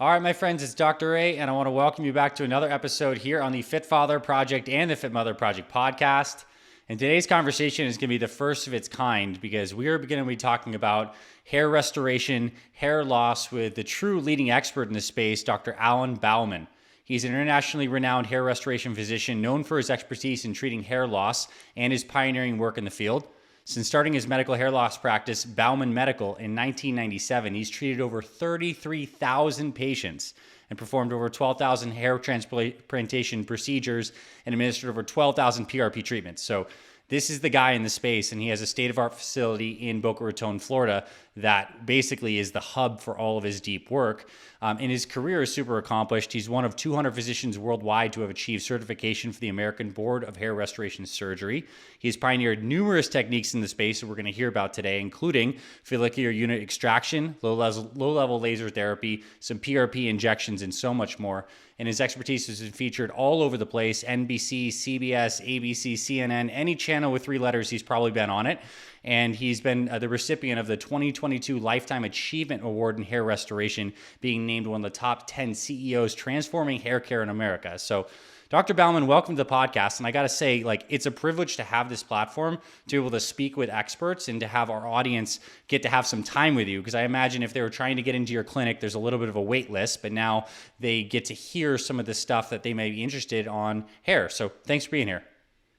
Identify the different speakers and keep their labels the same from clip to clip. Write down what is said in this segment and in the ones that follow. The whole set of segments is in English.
Speaker 1: All right, my friends, it's Dr. A, and I want to welcome you back to another episode here on the Fit Father Project and the Fit Mother Project podcast. And today's conversation is going to be the first of its kind because we are going to be talking about hair restoration, hair loss with the true leading expert in this space, Dr. Alan Bauman. He's an internationally renowned hair restoration physician known for his expertise in treating hair loss and his pioneering work in the field. Since starting his medical hair loss practice, Bauman Medical, in 1997, he's treated over 33,000 patients and performed over 12,000 hair transplantation procedures and administered over 12,000 PRP treatments. So this is the guy in the space, and he has a state-of-the-art facility in Boca Raton, Florida, that basically is the hub for all of his deep work. And his career is super accomplished. He's one of 200 physicians worldwide to have achieved certification for the American Board of Hair Restoration Surgery. He's pioneered numerous techniques in the space that we're going to hear about today, including follicular unit extraction, low-level laser therapy, some PRP injections, and so much more. And his expertise has been featured all over the place: NBC, CBS, ABC, CNN, any channel with 3 letters, he's probably been on it. And he's been the recipient of the 2022 Lifetime Achievement Award in Hair Restoration, being named one of the top 10 CEOs transforming hair care in America. So, Dr. Bauman, welcome to the podcast. And I got to say, it's a privilege to have this platform to be able to speak with experts and to have our audience get to have some time with you. Because I imagine if they were trying to get into your clinic, there's a little bit of a wait list, but now they get to hear some of the stuff that they may be interested on hair. So thanks for being here.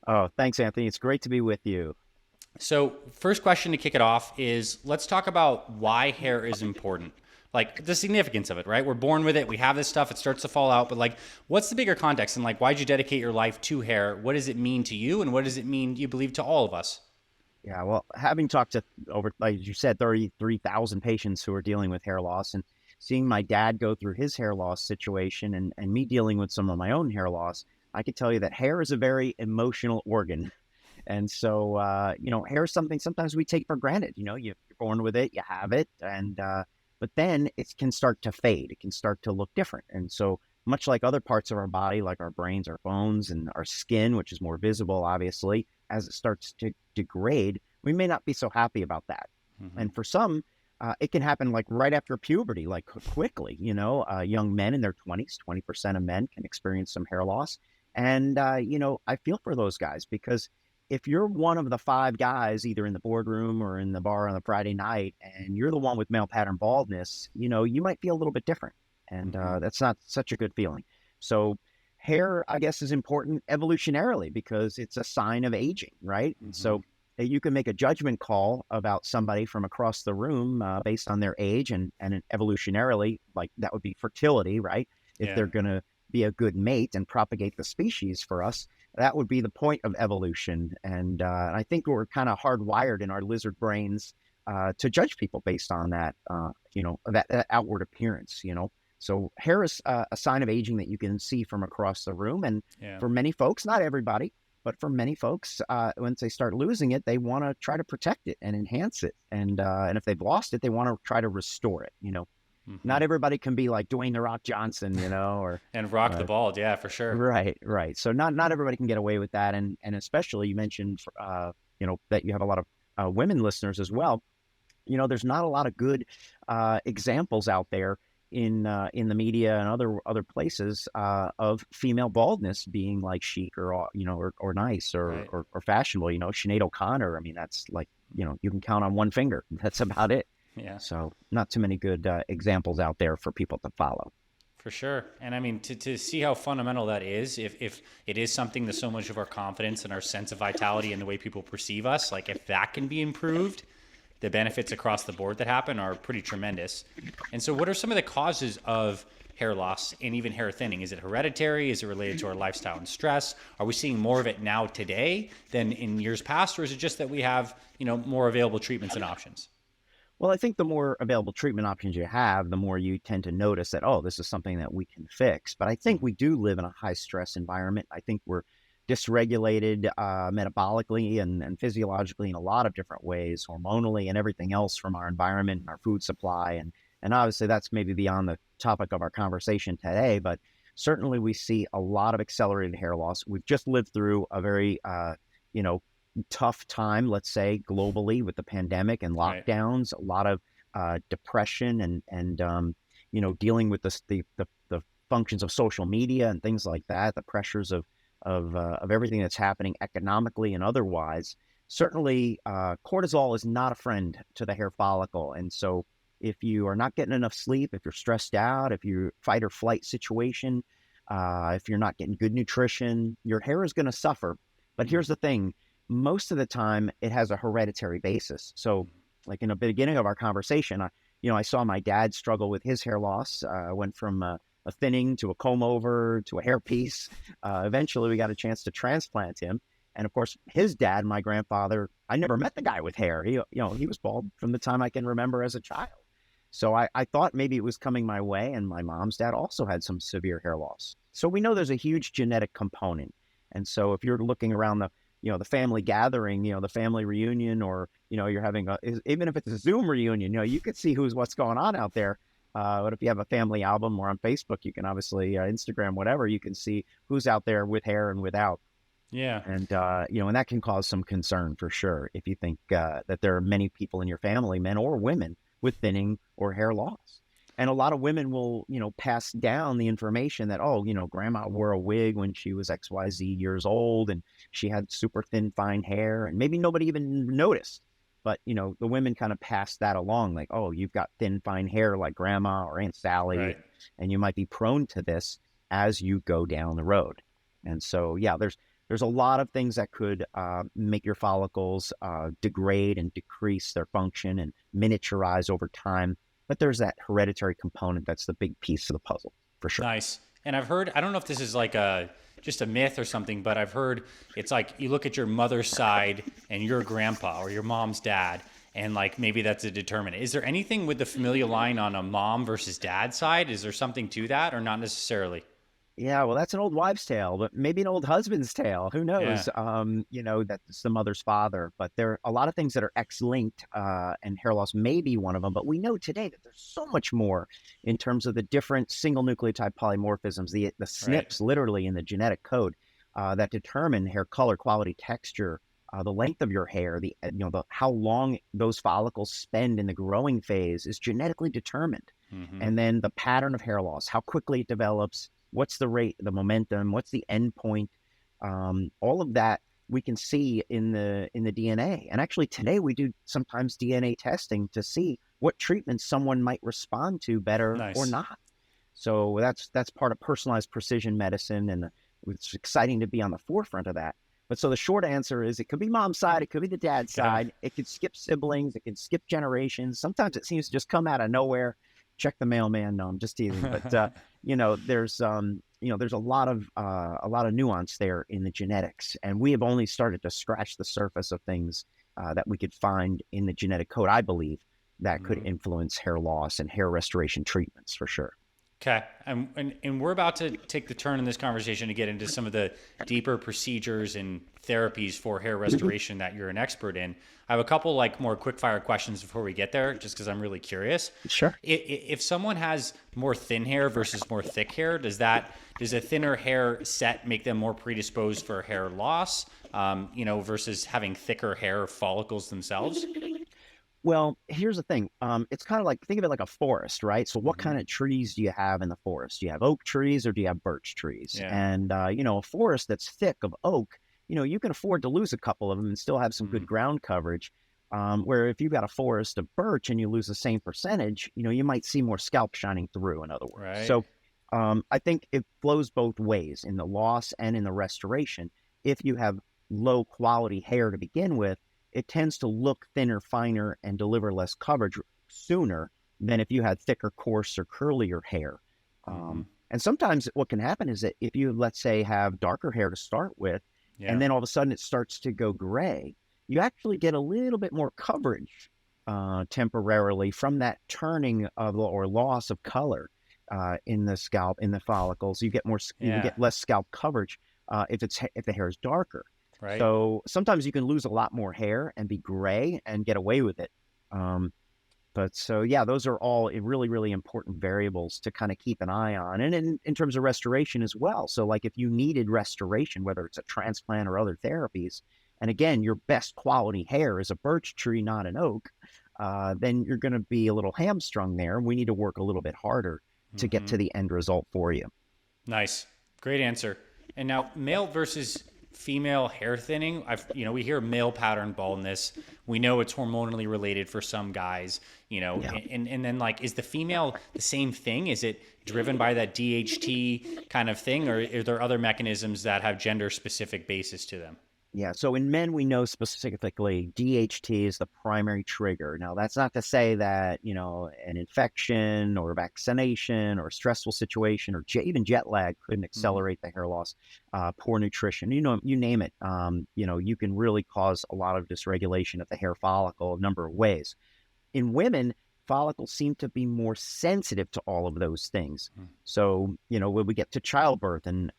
Speaker 2: Oh, thanks, Anthony. It's great to be with you.
Speaker 1: So first question to kick it off is, let's talk about why hair is important. The significance of it, right? We're born with it. We have this stuff. It starts to fall out. But what's the bigger context? And why'd you dedicate your life to hair? What does it mean to you? And what does it mean, you believe, to all of us?
Speaker 2: Yeah, well, having talked to over, like you said, 33,000 patients who are dealing with hair loss, and seeing my dad go through his hair loss situation and me dealing with some of my own hair loss, I could tell you that hair is a very emotional organ. And so, hair is something sometimes we take for granted. You're born with it, you have it, but then it can start to fade. It can start to look different. And so, much like other parts of our body, like our brains, our bones, and our skin, which is more visible, obviously, as it starts to degrade, we may not be so happy about that. Mm-hmm. And for some, it can happen right after puberty, quickly. Young men in their 20s, 20% of men can experience some hair loss. And, I feel for those guys, because if you're one of the 5 guys, either in the boardroom or in the bar on a Friday night, and you're the one with male pattern baldness, you might feel a little bit different. And that's not such a good feeling. So hair, I guess, is important evolutionarily because it's a sign of aging, right? Mm-hmm. So you can make a judgment call about somebody from across the room based on their age, and evolutionarily, that would be fertility, right? If they're going to be a good mate and propagate the species for us, that would be the point of evolution. And I think we're kind of hardwired in our lizard brains to judge people based on that, that outward appearance, So hair is a sign of aging that you can see from across the room. And for many folks, not everybody, but for many folks, once they start losing it, they want to try to protect it and enhance it. And if they've lost it, they want to try to restore it, Mm-hmm. Not everybody can be like Dwayne "The Rock" Johnson, or
Speaker 1: and rock the bald, yeah, for sure.
Speaker 2: Right. So not everybody can get away with that, and especially you mentioned, that you have a lot of women listeners as well. There's not a lot of good examples out there in the media and other places of female baldness being chic or nice or fashionable. Sinead O'Connor. I mean, that's you can count on one finger. That's about it. Yeah. So not too many good examples out there for people to follow.
Speaker 1: For sure. And I mean, to see how fundamental that is, if it is something that so much of our confidence and our sense of vitality and the way people perceive us, if that can be improved, the benefits across the board that happen are pretty tremendous. And so what are some of the causes of hair loss and even hair thinning? Is it hereditary? Is it related to our lifestyle and stress? Are we seeing more of it now today than in years past? Or is it just that we have, more available treatments and options?
Speaker 2: Well, I think the more available treatment options you have, the more you tend to notice that, this is something that we can fix. But I think we do live in a high stress environment. I think we're dysregulated metabolically and physiologically in a lot of different ways, hormonally and everything else from our environment and our food supply. And obviously that's maybe beyond the topic of our conversation today, but certainly we see a lot of accelerated hair loss. We've just lived through a very, tough time, let's say, globally with the pandemic and lockdowns, a lot of depression and dealing with the functions of social media and things like that, the pressures of everything that's happening economically and otherwise. Certainly, cortisol is not a friend to the hair follicle. And so if you are not getting enough sleep, if you're stressed out, if you're fight or flight situation, if you're not getting good nutrition, your hair is going to suffer. But here's the thing. Most of the time, it has a hereditary basis. So like in the beginning of our conversation, I saw my dad struggle with his hair loss. Went from a thinning to a comb over to a hairpiece. Eventually, we got a chance to transplant him. And of course, his dad, my grandfather, I never met the guy with hair. He was bald from the time I can remember as a child. So I thought maybe it was coming my way. And my mom's dad also had some severe hair loss. So we know there's a huge genetic component. And so if you're looking around the family gathering, the family reunion, or, you're having even if it's a Zoom reunion, you could see what's going on out there. But if you have a family album or on Facebook, you can obviously Instagram, whatever, you can see who's out there with hair and without.
Speaker 1: Yeah.
Speaker 2: And, and that can cause some concern for sure. If you think that there are many people in your family, men or women, with thinning or hair loss. And a lot of women will, pass down the information that, grandma wore a wig when she was XYZ years old and she had super thin, fine hair, and maybe nobody even noticed. But, the women kind of pass that along like, oh, you've got thin, fine hair like grandma or Aunt Sally,
Speaker 1: Right.
Speaker 2: and you might be prone to this as you go down the road. And so, yeah, there's a lot of things that could make your follicles degrade and decrease their function and miniaturize over time. But there's that hereditary component that's the big piece of the puzzle, for sure.
Speaker 1: Nice. And I've heard, I don't know if this is like just a myth or something, but I've heard it's like you look at your mother's side and your grandpa or your mom's dad, and like maybe that's a determinant. Is there anything with the familial line on a mom versus dad side? Is there something to that or not necessarily?
Speaker 2: Yeah, well, that's an old wives' tale, but maybe an old husband's tale. Who knows? That's the mother's father. But there are a lot of things that are X-linked, and hair loss may be one of them. But we know today that there's so much more in terms of the different single nucleotide polymorphisms, the SNPs literally in the genetic code that determine hair color, quality, texture, the length of your hair, the how long those follicles spend in the growing phase is genetically determined.
Speaker 1: Mm-hmm.
Speaker 2: And then the pattern of hair loss, how quickly it develops. What's the rate, the momentum? What's the end point? All of that we can see in the DNA. And actually, today we do sometimes DNA testing to see what treatments someone might respond to better or not. So that's part of personalized precision medicine, and it's exciting to be on the forefront of that. But so the short answer is, it could be mom's side, it could be the dad's side. It could skip siblings, it can skip generations. Sometimes it seems to just come out of nowhere. Check the mailman. No, I'm just teasing. But there's a lot of nuance there in the genetics, and we have only started to scratch the surface of things that we could find in the genetic code, I believe, that could influence hair loss and hair restoration treatments for sure.
Speaker 1: Okay. And we're about to take the turn in this conversation to get into some of the deeper procedures and therapies for hair restoration that you're an expert in. I have a couple more quick fire questions before we get there, just because I'm really curious.
Speaker 2: Sure.
Speaker 1: If someone has more thin hair versus more thick hair, does a thinner hair set make them more predisposed for hair loss, versus having thicker hair follicles themselves?
Speaker 2: Well, here's the thing. It's kind of like, think of it like a forest, right? So what kind of trees do you have in the forest? Do you have oak trees or do you have birch trees?
Speaker 1: Yeah.
Speaker 2: And, a forest that's thick of oak, you can afford to lose a couple of them and still have some good ground coverage. Where if you've got a forest of birch and you lose the same percentage, you might see more scalp shining through, in other words.
Speaker 1: Right.
Speaker 2: So I think it flows both ways in the loss and in the restoration. If you have low quality hair to begin with, it tends to look thinner, finer, and deliver less coverage sooner than if you had thicker, coarser, curlier hair. And sometimes what can happen is that if you, let's say, have darker hair to start with, and then all of a sudden it starts to go gray, you actually get a little bit more coverage temporarily from that turning of or loss of color in the scalp, in the follicles. You get you get less scalp coverage if the hair is darker.
Speaker 1: Right.
Speaker 2: So sometimes you can lose a lot more hair and be gray and get away with it. Those are all really, really important variables to kind of keep an eye on. And in terms of restoration as well. So like if you needed restoration, whether it's a transplant or other therapies, and again, your best quality hair is a birch tree, not an oak, then you're going to be a little hamstrung there. We need to work a little bit harder to get to the end result for you.
Speaker 1: Nice. Great answer. And now male versus female hair thinning. We hear male pattern baldness. We know it's hormonally related for some guys,
Speaker 2: Yeah.
Speaker 1: and then like, is the female the same thing? Is it driven by that DHT kind of thing, or are there other mechanisms that have gender specific basis to them?
Speaker 2: Yeah. So in men, we know specifically DHT is the primary trigger. Now, that's not to say that, an infection or vaccination or a stressful situation or even jet lag couldn't accelerate the hair loss. Poor nutrition, you name it. You can really cause a lot of dysregulation of the hair follicle a number of ways. In women, follicles seem to be more sensitive to all of those things. So, when we get to childbirth and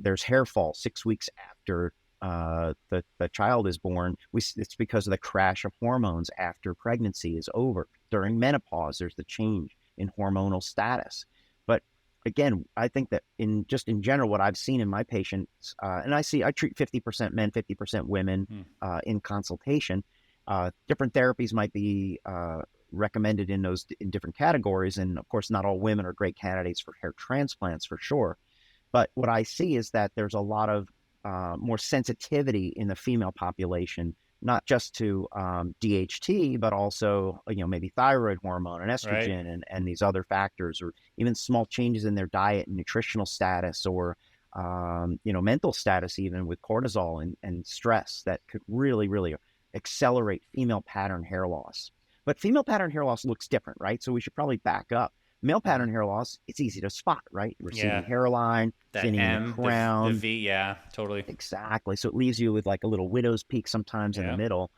Speaker 2: there's hair fall 6 weeks after the child is born, it's because of the crash of hormones after pregnancy is over. During menopause, there's the change in hormonal status. But again, I think that in general, what I've seen in my patients, and I treat 50% men, 50% women in consultation. Different therapies might be recommended in different categories, and of course, not all women are great candidates for hair transplants for sure. But what I see is that there's a lot of more sensitivity in the female population, not just to DHT, but also maybe thyroid hormone and estrogen,
Speaker 1: Right.
Speaker 2: and these other factors, or even small changes in their diet and nutritional status, or mental status, even with cortisol and stress, that could really, really accelerate female pattern hair loss. But female pattern hair loss looks different, right? So we should probably back up. Male pattern hair loss, it's easy to spot, right? Receding hairline,
Speaker 1: That
Speaker 2: thinning in
Speaker 1: M,
Speaker 2: the crown.
Speaker 1: the V, yeah, totally.
Speaker 2: Exactly. So it leaves you with like a little widow's peak sometimes in the middle.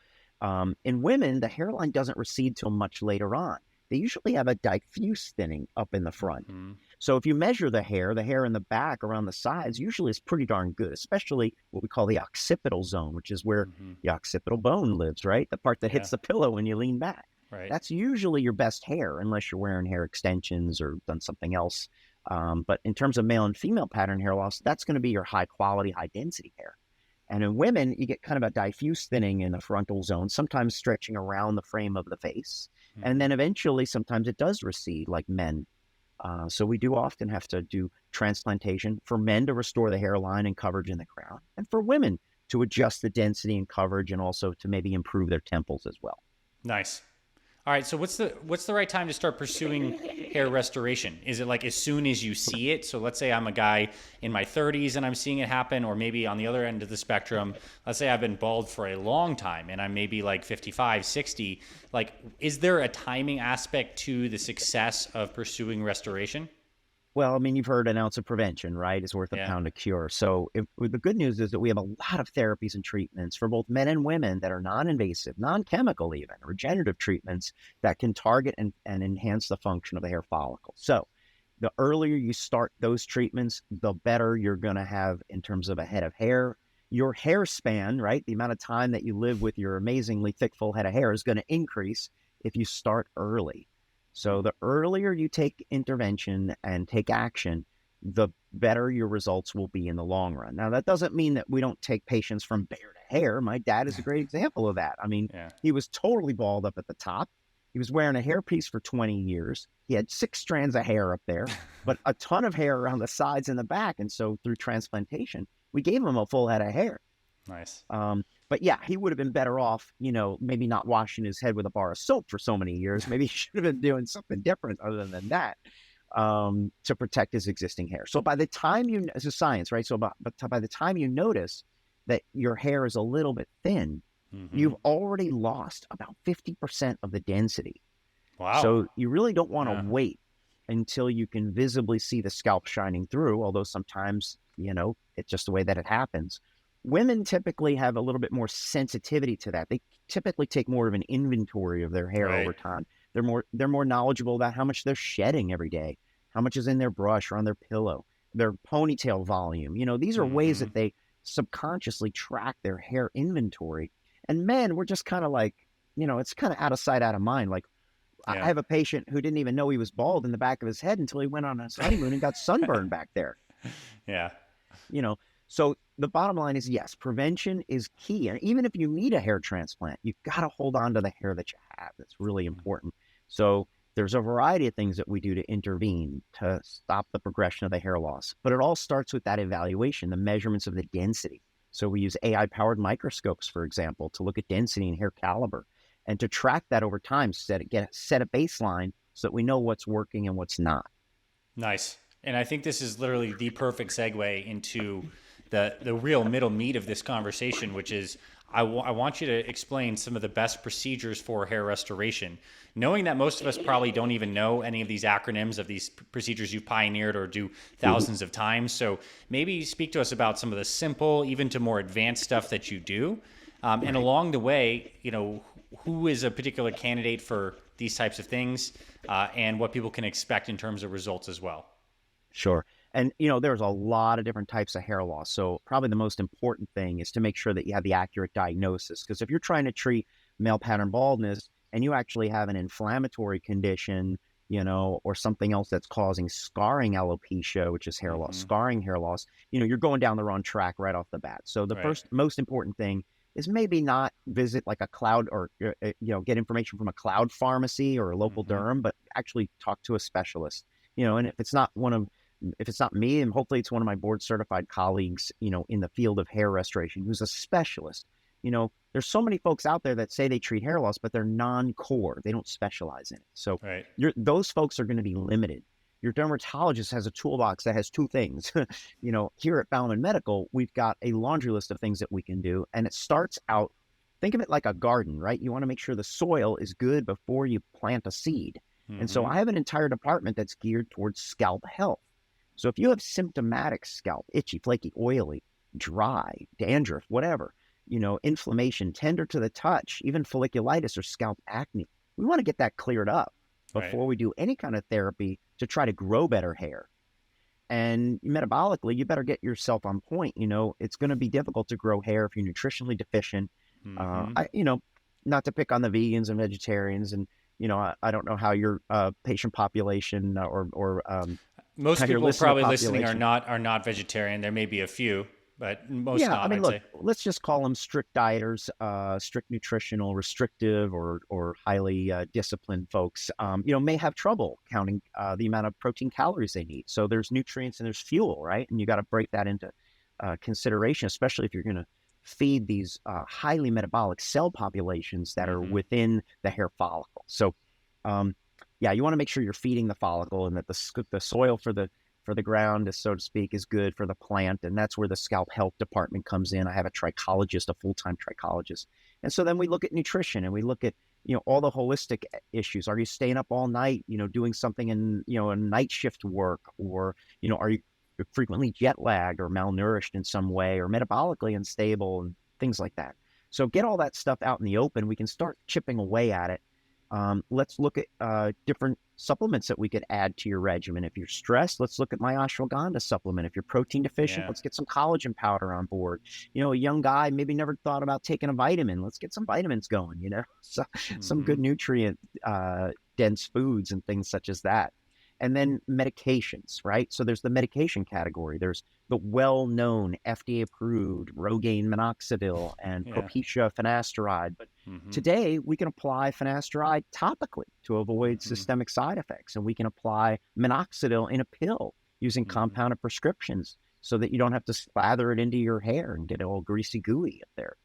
Speaker 2: In women, the hairline doesn't recede till much later on. They usually have a diffuse thinning up in the front. So if you measure the hair in the back around the sides usually is pretty darn good, especially what we call the occipital zone, which is where the occipital bone lives, right? The part that hits the pillow when you lean back.
Speaker 1: Right.
Speaker 2: That's usually your best hair, unless you're wearing hair extensions or done something else. But in terms of male and female pattern hair loss, that's going to be your high quality, high density hair. And in women, you get kind of a diffuse thinning in the frontal zone, sometimes stretching around the frame of the face. And then eventually, sometimes it does recede like men. So we do often have to do transplantation for men to restore the hairline and coverage in the crown, and for women to adjust the density and coverage, and also to maybe improve their temples as well.
Speaker 1: Nice. All right. So what's the right time to start pursuing hair restoration? Is it like as soon as you see it? So let's say I'm a guy in my 30s and I'm seeing it happen, or maybe on the other end of the spectrum, let's say I've been bald for a long time and I'm maybe like 55, 60. Like, is there a timing aspect to the success of pursuing restoration?
Speaker 2: Well, I mean, you've heard an ounce of prevention, right, is worth a pound of cure. So the good news is that we have a lot of therapies and treatments for both men and women that are non-invasive, non-chemical even, regenerative treatments that can target and enhance the function of the hair follicle. So the earlier you start those treatments, the better you're going to have in terms of a head of hair. Your hair span, right, the amount of time that you live with your amazingly thick, full head of hair is going to increase if you start early. So the earlier you take intervention and take action, the better your results will be in the long run. Now, that doesn't mean that we don't take patients from bare to hair. My dad is a great example of that. I mean, he was totally bald up at the top. He was wearing a hairpiece for 20 years. He had 6 strands of hair up there, but a ton of hair around the sides and the back. And so through transplantation, we gave him a full head of hair.
Speaker 1: Nice.
Speaker 2: But yeah, he would have been better off, maybe not washing his head with a bar of soap for so many years. Maybe he should have been doing something different other than that to protect his existing hair. So by the time it's a science, right? So by the time you notice that your hair is a little bit thin, you've already lost about 50% of the density.
Speaker 1: Wow.
Speaker 2: So you really don't want to wait until you can visibly see the scalp shining through, although sometimes, it's just the way that it happens. Women typically have a little bit more sensitivity to that. They typically take more of an inventory of their hair over time. They're more knowledgeable about how much they're shedding every day, how much is in their brush or on their pillow, their ponytail volume. These are ways that they subconsciously track their hair inventory. And men, we're just kind of like, it's kind of out of sight, out of mind. Like, I have a patient who didn't even know he was bald in the back of his head until he went on his honeymoon and got sunburned back there.
Speaker 1: Yeah.
Speaker 2: So the bottom line is, yes, prevention is key. And even if you need a hair transplant, you've got to hold on to the hair that you have. That's really important. So There's a variety of things that we do to intervene to stop the progression of the hair loss, but it all starts with that evaluation, the measurements of the density. So we use AI-powered microscopes, for example, to look at density and hair caliber and to track that over time, set a baseline so that we know what's working and what's not.
Speaker 1: Nice. And I think this is literally the perfect segue into the real middle meat of this conversation, which is I want you to explain some of the best procedures for hair restoration, knowing that most of us probably don't even know any of these acronyms of these procedures you've pioneered or do thousands of times. So maybe speak to us about some of the simple, even to more advanced stuff that you do. And along the way, who is a particular candidate for these types of things and what people can expect in terms of results as well.
Speaker 2: Sure. And, there's a lot of different types of hair loss. So probably the most important thing is to make sure that you have the accurate diagnosis. Because if you're trying to treat male pattern baldness and you actually have an inflammatory condition, or something else that's causing scarring alopecia, which is hair loss, scarring hair loss, you're going down the wrong track right off the bat. So the first most important thing is maybe not visit like a cloud or, get information from a cloud pharmacy or a local derm, but actually talk to a specialist, and if it's not me, and hopefully it's one of my board certified colleagues, in the field of hair restoration, who's a specialist. There's so many folks out there that say they treat hair loss, but they're non-core. They don't specialize in it. So those folks are going to be limited. Your dermatologist has a toolbox that has two things. Here at Bauman Medical, we've got a laundry list of things that we can do. And it starts out, think of it like a garden, right? You want to make sure the soil is good before you plant a seed. And so I have an entire department that's geared towards scalp health. So if you have symptomatic scalp, itchy, flaky, oily, dry, dandruff, whatever, inflammation, tender to the touch, even folliculitis or scalp acne, we want to get that cleared up before we do any kind of therapy to try to grow better hair. And metabolically, you better get yourself on point. It's going to be difficult to grow hair if you're nutritionally deficient. Not to pick on the vegans and vegetarians, and I don't know how your patient population or
Speaker 1: most people probably listening are not vegetarian. There may be a few, but most not. I'd say.
Speaker 2: Let's just call them strict dieters, strict nutritional, restrictive, or highly disciplined folks. May have trouble counting the amount of protein calories they need. So there's nutrients and there's fuel, right? And you got to break that into consideration, especially if you're going to feed these highly metabolic cell populations that are within the hair follicle. So, you want to make sure you're feeding the follicle and that the soil for the ground, so to speak, is good for the plant. And that's where the scalp health department comes in. I have a trichologist, a full-time trichologist. And so then we look at nutrition and we look at, all the holistic issues. Are you staying up all night, doing something in, a night shift work, or, are you frequently jet lagged or malnourished in some way or metabolically unstable and things like that. So get all that stuff out in the open. We can start chipping away at it. Let's look at different supplements that we could add to your regimen. If you're stressed, let's look at my ashwagandha supplement. If you're protein deficient, let's get some collagen powder on board. A young guy maybe never thought about taking a vitamin. Let's get some vitamins going, so, some good nutrient dense foods and things such as that. And then medications, right? So there's the medication category. There's the well-known FDA-approved Rogaine minoxidil and Propecia finasteride. But today, we can apply finasteride topically to avoid systemic side effects. And we can apply minoxidil in a pill using compounded prescriptions so that you don't have to slather it into your hair and get it all greasy gooey up there.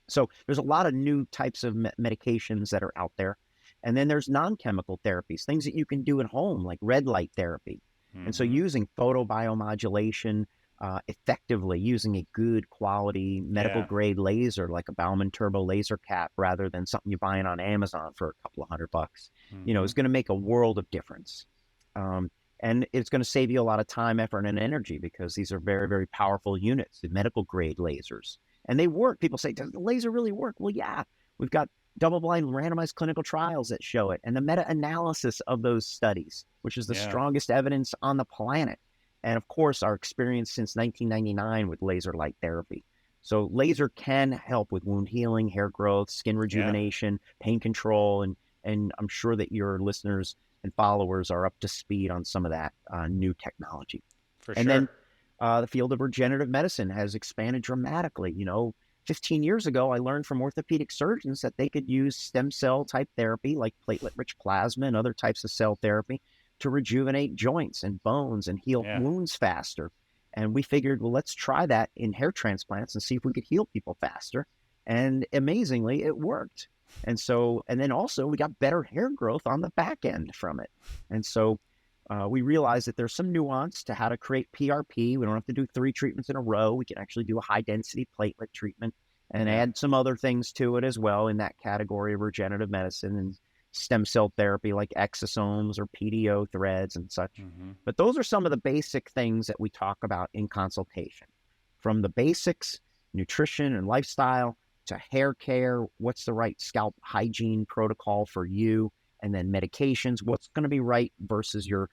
Speaker 2: So there's a lot of new types of medications that are out there. And then there's non-chemical therapies, things that you can do at home, like red light therapy. And so using photobiomodulation effectively, using a good quality medical grade laser, like a Bauman Turbo laser cap, rather than something you're buying on Amazon for a couple of $100, is going to make a world of difference. And it's going to save you a lot of time, effort, and energy, because these are very, very powerful units, the medical grade lasers. And they work. People say, does the laser really work? Well, yeah, we've got double-blind randomized clinical trials that show it, and the meta-analysis of those studies, which is the strongest evidence on the planet. And of course, our experience since 1999 with laser light therapy. So laser can help with wound healing, hair growth, skin rejuvenation, pain control, and I'm sure that your listeners and followers are up to speed on some of that new technology.
Speaker 1: For
Speaker 2: and
Speaker 1: sure.
Speaker 2: Then the field of regenerative medicine has expanded dramatically. 15 years ago, I learned from orthopedic surgeons that they could use stem cell type therapy like platelet rich plasma and other types of cell therapy to rejuvenate joints and bones and heal wounds faster. And we figured, well, let's try that in hair transplants and see if we could heal people faster. And amazingly, it worked. And then also we got better hair growth on the back end from it. And so we realized that there's some nuance to how to create PRP. We don't have to do 3 treatments in a row. We can actually do a high density platelet treatment and add some other things to it as well in that category of regenerative medicine and stem cell therapy like exosomes or PDO threads and such. But those are some of the basic things that we talk about in consultation. From the basics, nutrition and lifestyle, to hair care, what's the right scalp hygiene protocol for you, and then medications, what's going to be right versus your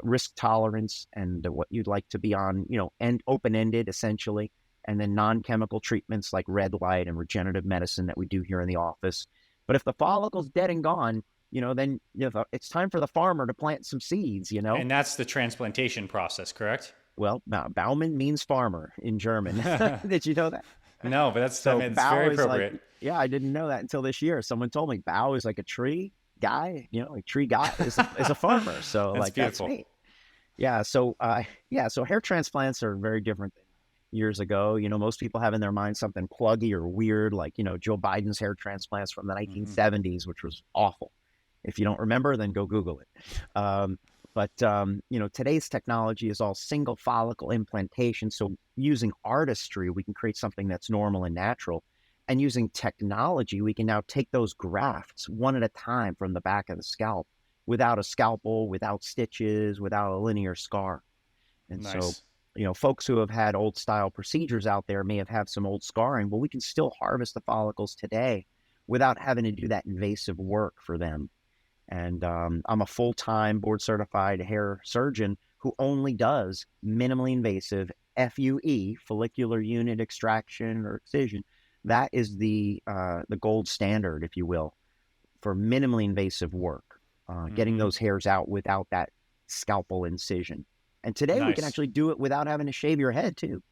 Speaker 2: risk tolerance and what you'd like to be on, and open-ended essentially, and then non-chemical treatments like red light and regenerative medicine that we do here in the office. But if the follicle's dead and gone, then it's time for the farmer to plant some seeds,
Speaker 1: And that's the transplantation process, correct?
Speaker 2: Well, Bauman means farmer in German. Did you know that?
Speaker 1: No, but it's very appropriate.
Speaker 2: I didn't know that until this year. Someone told me Bau is like a tree guy, a tree guy is a farmer. So that's me. Yeah. So hair transplants are very different than years ago. Most people have in their mind something pluggy or weird, like, Joe Biden's hair transplants from the 1970s, which was awful. If you don't remember, then go Google it. But today's technology is all single follicle implantation. So using artistry, we can create something that's normal and natural. And using technology, we can now take those grafts one at a time from the back of the scalp without a scalpel, without stitches, without a linear scar. And so, folks who have had old style procedures out there may have had some old scarring. Well, we can still harvest the follicles today without having to do that invasive work for them. And I'm a full-time board-certified hair surgeon who only does minimally invasive FUE, follicular unit extraction or excision. That is the gold standard, if you will, for minimally invasive work, getting those hairs out without that scalpel incision. And today we can actually do it without having to shave your head too.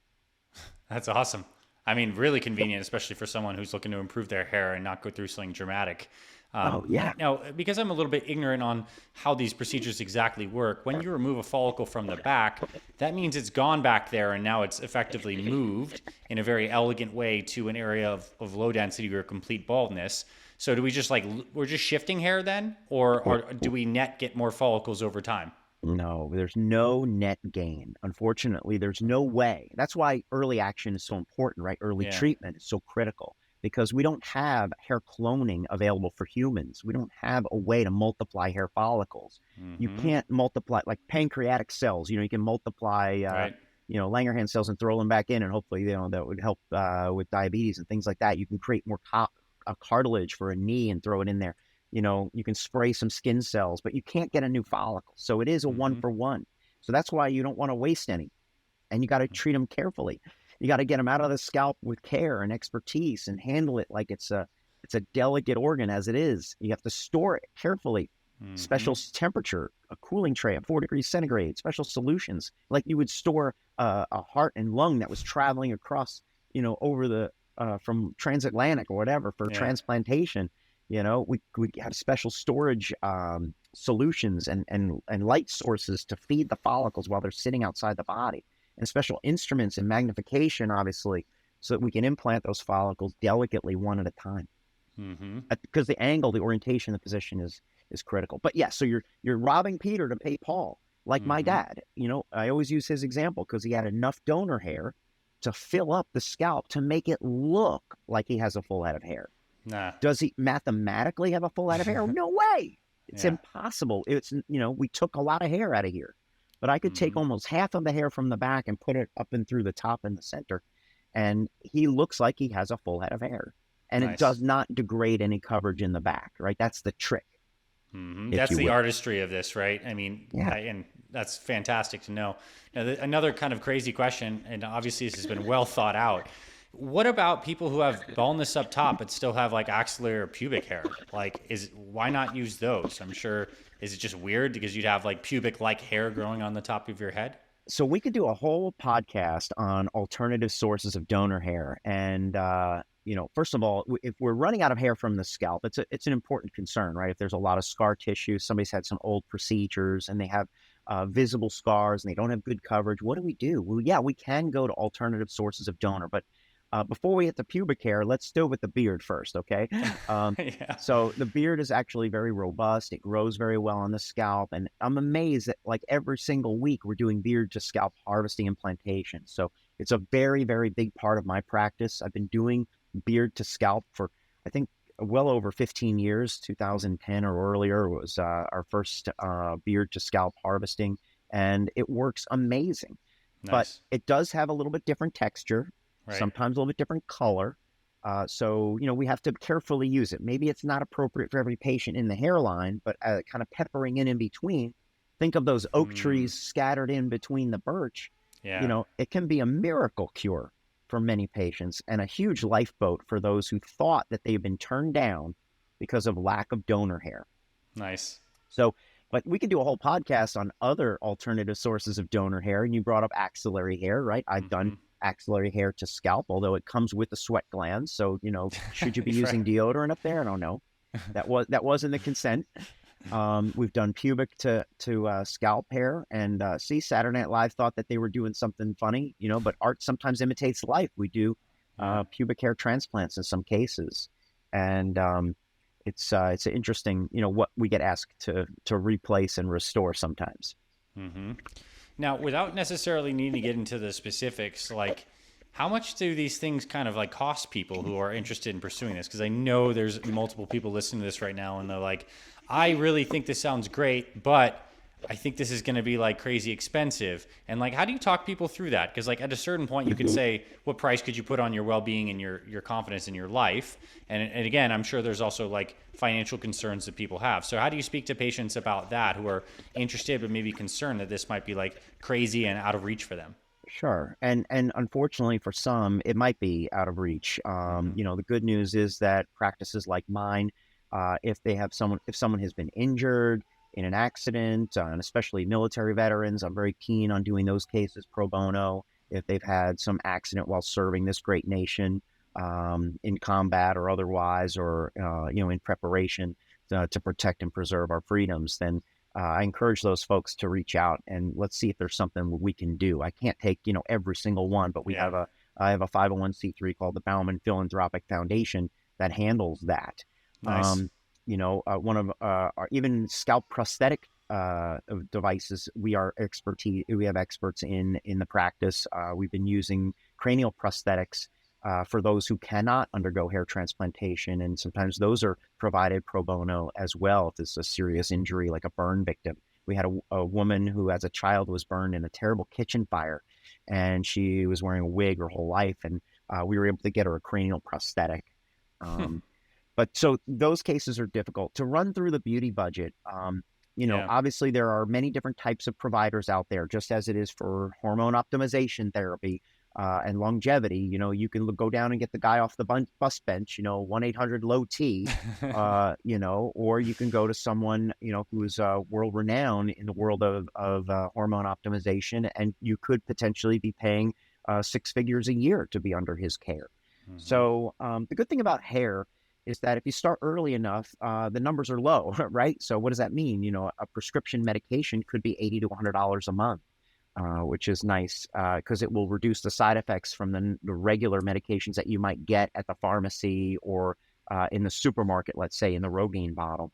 Speaker 1: That's awesome. I mean, really convenient, especially for someone who's looking to improve their hair and not go through something dramatic. Now, because I'm a little bit ignorant on how these procedures exactly work, when you remove a follicle from the back, that means it's gone back there and now it's effectively moved in a very elegant way to an area of low density or complete baldness. So do we just we're just shifting hair then? Or do we net get more follicles over time?
Speaker 2: No, there's no net gain. Unfortunately, there's no way. That's why early action is so important, right? Early treatment is so critical because we don't have hair cloning available for humans. We don't have a way to multiply hair follicles. You can't multiply like pancreatic cells. You can multiply, Langerhans cells and throw them back in, and hopefully, that would help with diabetes and things like that. You can create more cartilage for a knee and throw it in there. You can spray some skin cells, but you can't get a new follicle. So it is a 1-for-1. So that's why you don't want to waste any. And you got to treat them carefully. You got to get them out of the scalp with care and expertise and handle it like it's a delicate organ as it is. You have to store it carefully. Special temperature, a cooling tray at 4 degrees centigrade, special solutions, like you would store a heart and lung that was traveling across, over the from transatlantic or whatever for transplantation. We have special storage solutions and light sources to feed the follicles while they're sitting outside the body, and special instruments and magnification, obviously, so that we can implant those follicles delicately one at a time. Because the angle, the orientation, the position is critical. But so you're robbing Peter to pay Paul, like my dad. I always use his example because he had enough donor hair to fill up the scalp to make it look like he has a full head of hair.
Speaker 1: Nah.
Speaker 2: Does he mathematically have a full head of hair? No way. It's impossible. It's, we took a lot of hair out of here, but I could take almost half of the hair from the back and put it up and through the top and the center. And he looks like he has a full head of hair, and it does not degrade any coverage in the back, right? That's the trick.
Speaker 1: That's the artistry of this, right? I mean, and that's fantastic to know. Now, another kind of crazy question, and obviously this has been well thought out. What about people who have baldness up top but still have axillary or pubic hair? Why not use those? I'm sure, is it just weird because you'd have pubic-like hair growing on the top of your head?
Speaker 2: So we could do a whole podcast on alternative sources of donor hair. And, first of all, if we're running out of hair from the scalp, it's an important concern, right? If there's a lot of scar tissue, somebody's had some old procedures and they have visible scars and they don't have good coverage, what do we do? Well, yeah, we can go to alternative sources of donor, but before we hit the pubic hair, let's deal with the beard first, okay?
Speaker 1: Yeah.
Speaker 2: So the beard is actually very robust. It grows very well on the scalp. And I'm amazed that like every single week we're doing beard to scalp harvesting implantation. So it's a very, very big part of my practice. I've been doing beard to scalp for, I think, well over 15 years. 2010 or earlier was our first beard to scalp harvesting. And it works amazing. But
Speaker 1: Nice.
Speaker 2: it does have a little bit different texture,
Speaker 1: Right.
Speaker 2: sometimes a little bit different color. So, we have to carefully use it. Maybe it's not appropriate for every patient in the hairline, but kind of peppering in between. Think of those oak trees scattered in between the birch.
Speaker 1: Yeah.
Speaker 2: It can be a miracle cure for many patients and a huge lifeboat for those who thought that they've been turned down because of lack of donor hair.
Speaker 1: Nice.
Speaker 2: So, but we could do a whole podcast on other alternative sources of donor hair. And you brought up axillary hair, right? I've done axillary hair to scalp, although it comes with the sweat glands. So, should you be using deodorant up there? I don't know. That wasn't the consent. We've done pubic to scalp hair, and Saturday Night Live thought that they were doing something funny, but art sometimes imitates life. We do pubic hair transplants in some cases, and it's interesting, what we get asked to replace and restore sometimes.
Speaker 1: Now, without necessarily needing to get into the specifics, like how much do these things kind of like cost people who are interested in pursuing this? Because I know there's multiple people listening to this right now and they're like, I really think this sounds great, but I think this is going to be like crazy expensive. And like, how do you talk people through that? Because like at a certain point you could say, what price could you put on your well-being and your confidence in your life? And again, I'm sure there's also like financial concerns that people have. So how do you speak to patients about that who are interested, but maybe concerned that this might be like crazy and out of reach for them?
Speaker 2: Sure. And unfortunately for some, it might be out of reach. The good news is that practices like mine, if someone has been injured in an accident, and especially military veterans, I'm very keen on doing those cases pro bono. If they've had some accident while serving this great nation, in combat or otherwise, or, in preparation to protect and preserve our freedoms, then I encourage those folks to reach out and let's see if there's something we can do. I can't take, every single one, but I have a 501c3 called the Bauman Philanthropic Foundation that handles that.
Speaker 1: Nice.
Speaker 2: One of even scalp prosthetic devices, we have experts in the practice. We've been using cranial prosthetics for those who cannot undergo hair transplantation. And sometimes those are provided pro bono as well if it's a serious injury like a burn victim. We had a woman who as a child was burned in a terrible kitchen fire, and she was wearing a wig her whole life, and we were able to get her a cranial prosthetic. But so those cases are difficult. To run through the beauty budget, obviously there are many different types of providers out there, just as it is for hormone optimization therapy. And longevity, you can go down and get the guy off the bus bench, 1-800-LOW-T, or you can go to someone, who's world renowned in the world of hormone optimization, and you could potentially be paying 6 figures a year to be under his care. So the good thing about hair is that if you start early enough, the numbers are low, right? So what does that mean? A prescription medication could be $80 to $100 a month. Which is nice because it will reduce the side effects from the regular medications that you might get at the pharmacy or in the supermarket, let's say in the Rogaine bottle.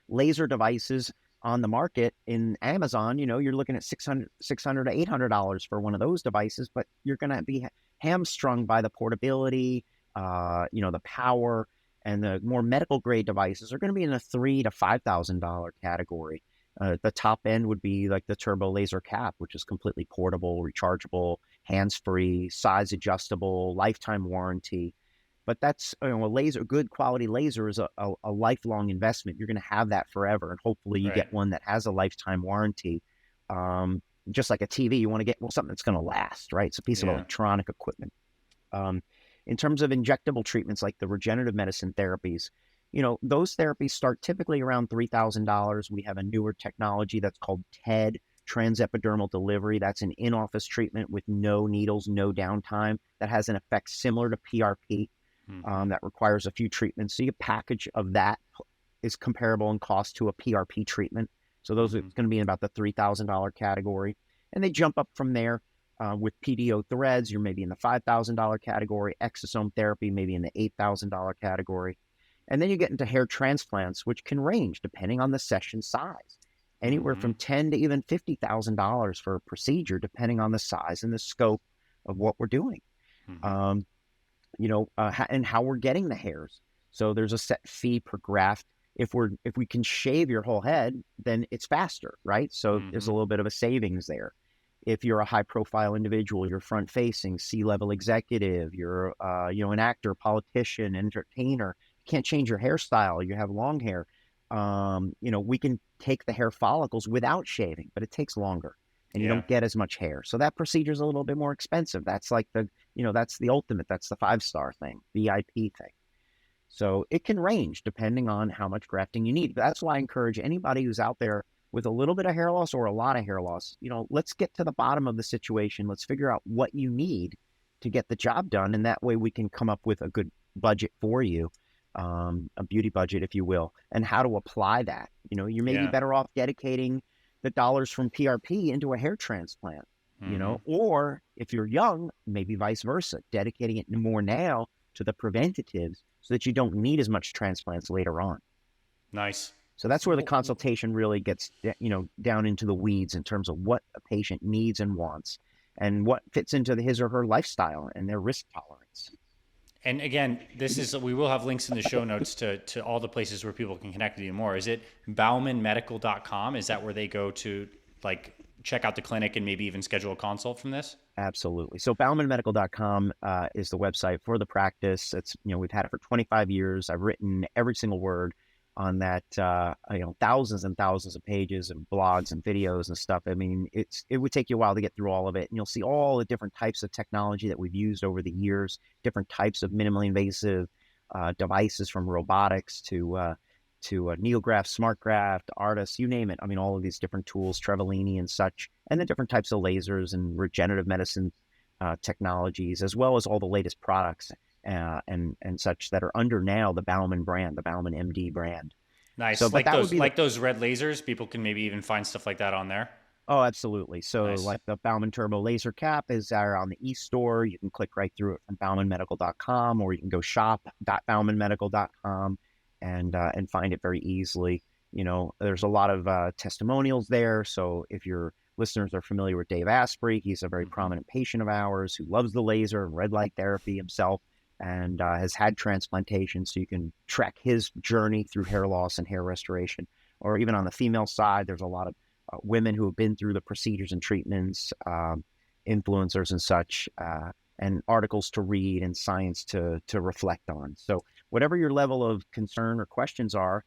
Speaker 2: Laser devices on the market in Amazon, you're looking at $600 to $800 for one of those devices, but you're going to be hamstrung by the portability, the power, and the more medical grade devices are going to be in the $3,000 to $5,000 category. The top end would be like the turbo laser cap, which is completely portable, rechargeable, hands-free, size adjustable, lifetime warranty. But that's, a good quality laser is a lifelong investment. You're going to have that forever. And hopefully you get one that has a lifetime warranty. Just like a TV, you want to get something that's going to last, right? It's a piece of electronic equipment. In terms of injectable treatments like the regenerative medicine therapies, those therapies start typically around $3,000. We have a newer technology that's called TED, TransEpidermal Delivery. That's an in-office treatment with no needles, no downtime. That has an effect similar to PRP. That requires a few treatments. So a package of that is comparable in cost to a PRP treatment. So those are going to be in about the $3,000 category. And they jump up from there with PDO threads. You're maybe in the $5,000 category. Exosome therapy, maybe in the $8,000 category. And then you get into hair transplants, which can range depending on the session size. Anywhere from $10,000 to even $50,000 for a procedure, depending on the size and the scope of what we're doing. And how we're getting the hairs. So there's a set fee per graft. If we can shave your whole head, then it's faster, right? So there's a little bit of a savings there. If you're a high profile individual, you're front facing, C-level executive, you're an actor, politician, entertainer, you can't change your hairstyle, you have long hair. We can take the hair follicles without shaving, but it takes longer and you don't get as much hair. So that procedure is a little bit more expensive. That's like that's the ultimate, that's the 5-star thing, VIP thing. So it can range depending on how much grafting you need. But that's why I encourage anybody who's out there with a little bit of hair loss or a lot of hair loss, let's get to the bottom of the situation. Let's figure out what you need to get the job done. And that way we can come up with a good budget for you, a beauty budget, if you will, and how to apply that. You may be better off dedicating the dollars from PRP into a hair transplant, or if you're young, maybe vice versa, dedicating it more now to the preventatives so that you don't need as much transplants later on.
Speaker 1: Nice.
Speaker 2: So that's where the consultation really gets, down into the weeds in terms of what a patient needs and wants and what fits into his or her lifestyle and their risk tolerance.
Speaker 1: And again, we will have links in the show notes to all the places where people can connect with you more. Is it baumanmedical.com? Is that where they go to check out the clinic and maybe even schedule a consult from this?
Speaker 2: Absolutely. So baumanmedical.com is the website for the practice. It's, we've had it for 25 years. I've written every single word on that, thousands and thousands of pages and blogs and videos and stuff. I mean, it would take you a while to get through all of it. And you'll see all the different types of technology that we've used over the years, different types of minimally invasive devices, from robotics to NeoGraft, SmartGraft, Artis, you name it. I mean, all of these different tools, Trevelini and such, and the different types of lasers and regenerative medicine technologies, as well as all the latest products and such that are under now the Bauman brand, the Bauman MD brand.
Speaker 1: Nice.
Speaker 2: So,
Speaker 1: those red lasers, people can maybe even find stuff like that on there.
Speaker 2: Oh, absolutely. So
Speaker 1: nice.
Speaker 2: Like the Bauman Turbo Laser Cap is on the e-store. You can click right through it from baumanmedical.com, or you can go shop.baumanmedical.com and find it very easily. There's a lot of testimonials there. So if your listeners are familiar with Dave Asprey, he's a very prominent patient of ours who loves the laser and red light therapy himself and has had transplantation. So you can track his journey through hair loss and hair restoration. Or even on the female side, there's a lot of women who have been through the procedures and treatments, influencers and such, and articles to read and science to reflect on. So whatever your level of concern or questions are,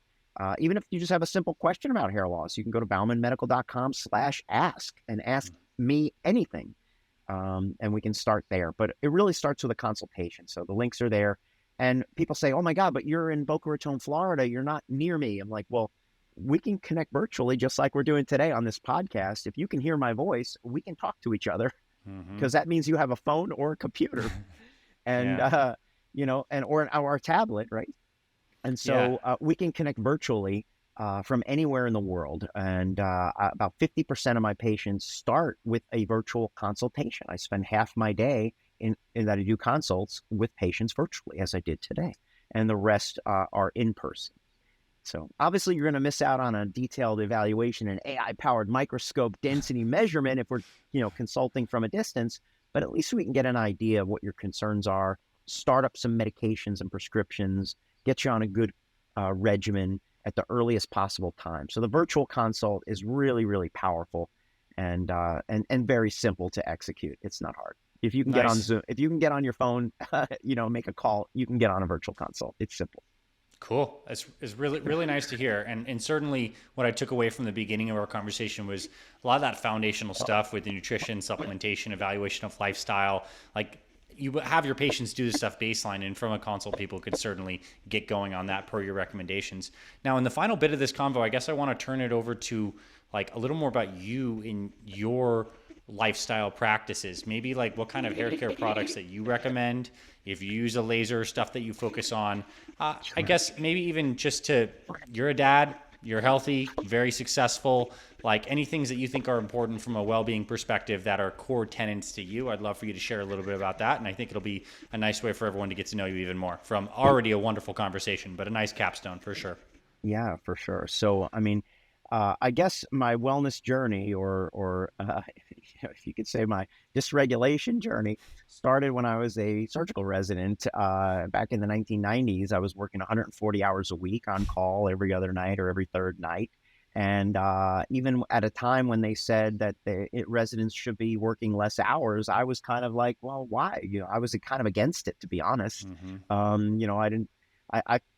Speaker 2: even if you just have a simple question about hair loss, you can go to baumanmedical.com/ask and ask me anything. And we can start there. But it really starts with a consultation. So the links are there. And people say, oh my God, but you're in Boca Raton, Florida. You're not near me. I'm like, well, we can connect virtually just like we're doing today on this podcast. If you can hear my voice, we can talk to each other, because that means you have a phone or a computer and, or a tablet, right? And so we can connect virtually from anywhere in the world. And about 50% of my patients start with a virtual consultation. I spend half my day in that I do consults with patients virtually, as I did today. And the rest are in person. So obviously you're going to miss out on a detailed evaluation and AI-powered microscope density measurement if we're, consulting from a distance, but at least we can get an idea of what your concerns are, start up some medications and prescriptions, get you on a good regimen at the earliest possible time. So the virtual consult is really, really powerful and very simple to execute. It's not hard. If you can get on Zoom, if you can get on your phone, make a call, you can get on a virtual consult. It's simple.
Speaker 1: Cool. It's really, really nice to hear. And certainly what I took away from the beginning of our conversation was a lot of that foundational stuff with the nutrition, supplementation, evaluation of lifestyle. Like, you have your patients do this stuff baseline, and from a consult, people could certainly get going on that per your recommendations. Now, in the final bit of this convo, I guess I want to turn it over to like a little more about you in your lifestyle practices. Maybe like what kind of hair care products that you recommend, if you use a laser, stuff that you focus on. I guess maybe even just to, you're a dad, you're healthy, very successful, like any things that you think are important from a well-being perspective that are core tenets to you. I'd love for you to share a little bit about that. And I think it'll be a nice way for everyone to get to know you even more from already a wonderful conversation, but a nice capstone for sure.
Speaker 2: Yeah, for sure. So, I mean, I guess my wellness journey, or if you could say my dysregulation journey, started when I was a surgical resident back in the 1990s. I was working 140 hours a week on call every other night or every third night. And even at a time when they said that residents should be working less hours, I was kind of like, well, why? I was kind of against it, to be honest.
Speaker 1: Mm-hmm.
Speaker 2: I didn't.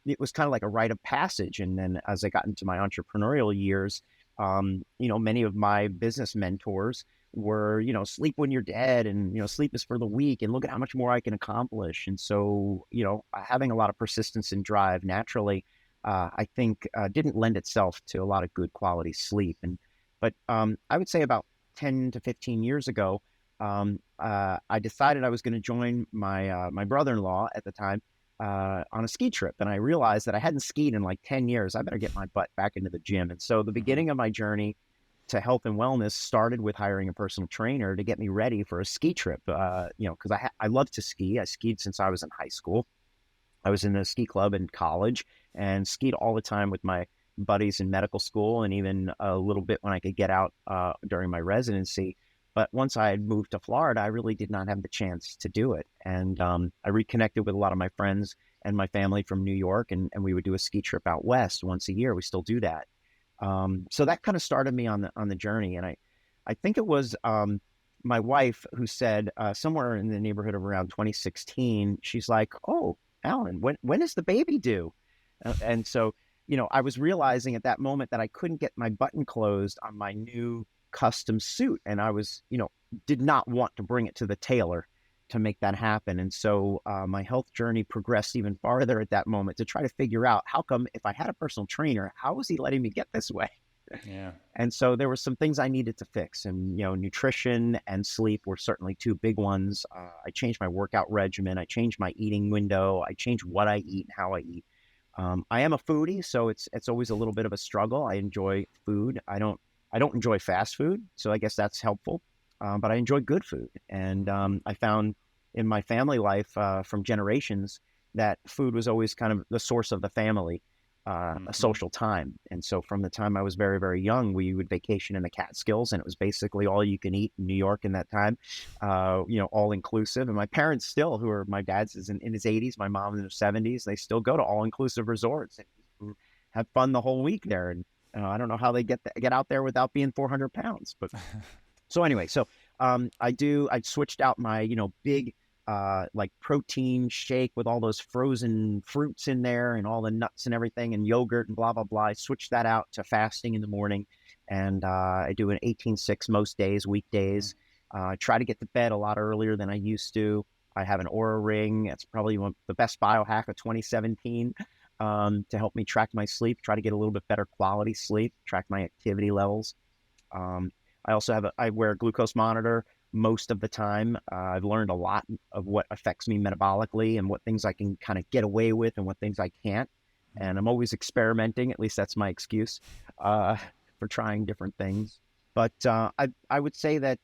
Speaker 2: It was kind of like a rite of passage. And then as I got into my entrepreneurial years, many of my business mentors were, sleep when you're dead, and, sleep is for the weak, and look at how much more I can accomplish. And so, having a lot of persistence and drive naturally, I think didn't lend itself to a lot of good quality sleep. But I would say about 10 to 15 years ago, I decided I was going to join my brother-in-law at the time on a ski trip. And I realized that I hadn't skied in like 10 years. I better get my butt back into the gym. And so the beginning of my journey to health and wellness started with hiring a personal trainer to get me ready for a ski trip. Because I love to ski. I skied since I was in high school. I was in a ski club in college and skied all the time with my buddies in medical school, and even a little bit when I could get out during my residency. But once I had moved to Florida, I really did not have the chance to do it. And I reconnected with a lot of my friends and my family from New York, and we would do a ski trip out west once a year. We still do that. So that kind of started me on the journey. And I think it was my wife who said somewhere in the neighborhood of around 2016, she's like, "Oh, Alan, when is the baby due?" And so, I was realizing at that moment that I couldn't get my button closed on my new custom suit. And I was, did not want to bring it to the tailor to make that happen. And so my health journey progressed even farther at that moment to try to figure out how come if I had a personal trainer, how was he letting me get this way?
Speaker 1: Yeah.
Speaker 2: And so there were some things I needed to fix, and, nutrition and sleep were certainly two big ones. I changed my workout regimen. I changed my eating window. I changed what I eat and how I eat. I am a foodie, so it's always a little bit of a struggle. I enjoy food. I don't enjoy fast food, so I guess that's helpful. But I enjoy good food. And I found in my family life from generations that food was always kind of the source of the family, a social time. And so from the time I was very, very young, we would vacation in the Catskills, and it was basically all you can eat in New York in that time, all inclusive. And my parents still, my dad's is in his 80s, my mom's in her 70s, they still go to all inclusive resorts and have fun the whole week there. And I don't know how they get out there without being 400 pounds. But so anyway, I switched out my, big like protein shake with all those frozen fruits in there and all the nuts and everything and yogurt and blah, blah, blah. I switched that out to fasting in the morning. And I do an 18-6 most days, weekdays. I try to get to bed a lot earlier than I used to. I have an Aura Ring. It's probably the best biohack of 2017. To help me track my sleep, try to get a little bit better quality sleep, track my activity levels. I also I wear a glucose monitor most of the time. I've learned a lot of what affects me metabolically and what things I can kind of get away with and what things I can't. And I'm always experimenting. At least that's my excuse for trying different things. But I would say that,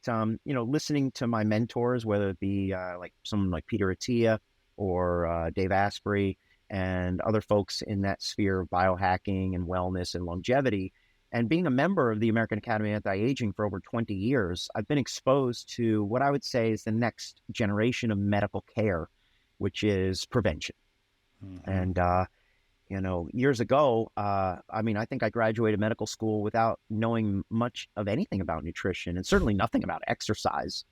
Speaker 2: listening to my mentors, whether it be like someone like Peter Attia or Dave Asprey, and other folks in that sphere of biohacking and wellness and longevity, and being a member of the American Academy of Anti-Aging for over 20 years, I've been exposed to what I would say is the next generation of medical care, which is prevention. And, years ago, I think I graduated medical school without knowing much of anything about nutrition, and certainly nothing about exercise.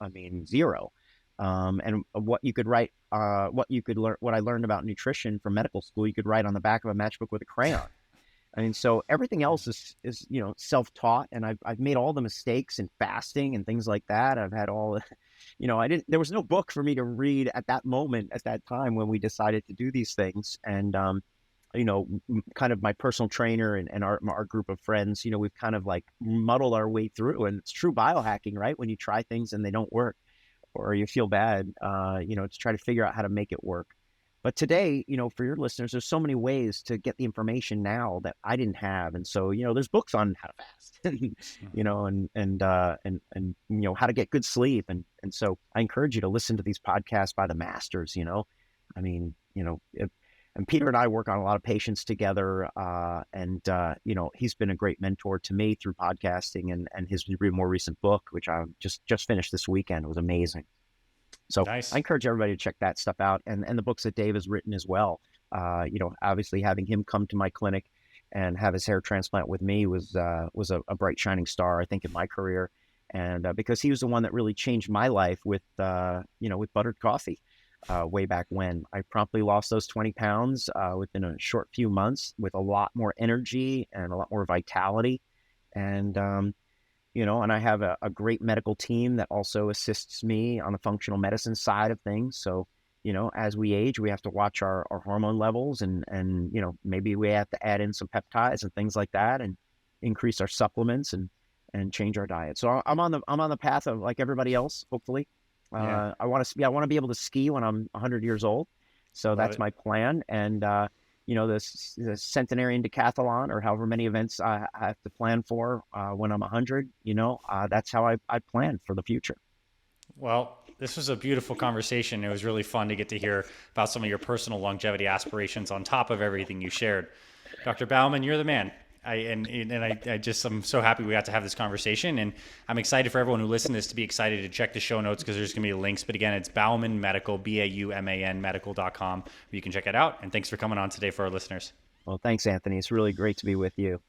Speaker 2: Zero. And what you could write, what I learned about nutrition from medical school, you could write on the back of a matchbook with a crayon. So everything else is self-taught, and I've made all the mistakes in fasting and things like that. I've had all, there was no book for me to read at that moment, at that time when we decided to do these things. And kind of my personal trainer and our group of friends, we've kind of like muddled our way through, and it's true biohacking, right? When you try things and they don't work or you feel bad, to try to figure out how to make it work. But today, for your listeners, there's so many ways to get the information now that I didn't have. And so, there's books on how to fast, and how to get good sleep. And so I encourage you to listen to these podcasts by the masters, I mean, and Peter and I work on a lot of patients together. He's been a great mentor to me through podcasting and his more recent book, which I just finished this weekend. It was amazing. So
Speaker 1: Nice.
Speaker 2: I encourage everybody to check that stuff out, and the books that Dave has written as well. Obviously having him come to my clinic and have his hair transplant with me was a bright shining star, I think, in my career. And because he was the one that really changed my life with buttered coffee way back when. I promptly lost those 20 pounds within a short few months with a lot more energy and a lot more vitality. And and I have a great medical team that also assists me on the functional medicine side of things. So, as we age, we have to watch our hormone levels and maybe we have to add in some peptides and things like that and increase our supplements and change our diet. So I'm on the path of like everybody else, hopefully.
Speaker 1: Yeah.
Speaker 2: I want to be able to ski when I'm 100 years old. So that's my plan. And, the centenarian decathlon or however many events I have to plan for when I'm 100, that's how I plan for the future.
Speaker 1: Well, this was a beautiful conversation. It was really fun to get to hear about some of your personal longevity aspirations on top of everything you shared. Dr. Bauman, you're the man. I'm so happy we got to have this conversation, and I'm excited for everyone who listens to this to be excited to check the show notes because there's going to be links. But again, it's Bauman Medical, Bauman medical.com, where you can check it out. And thanks for coming on today for our listeners.
Speaker 2: Well, thanks, Anthony. It's really great to be with you.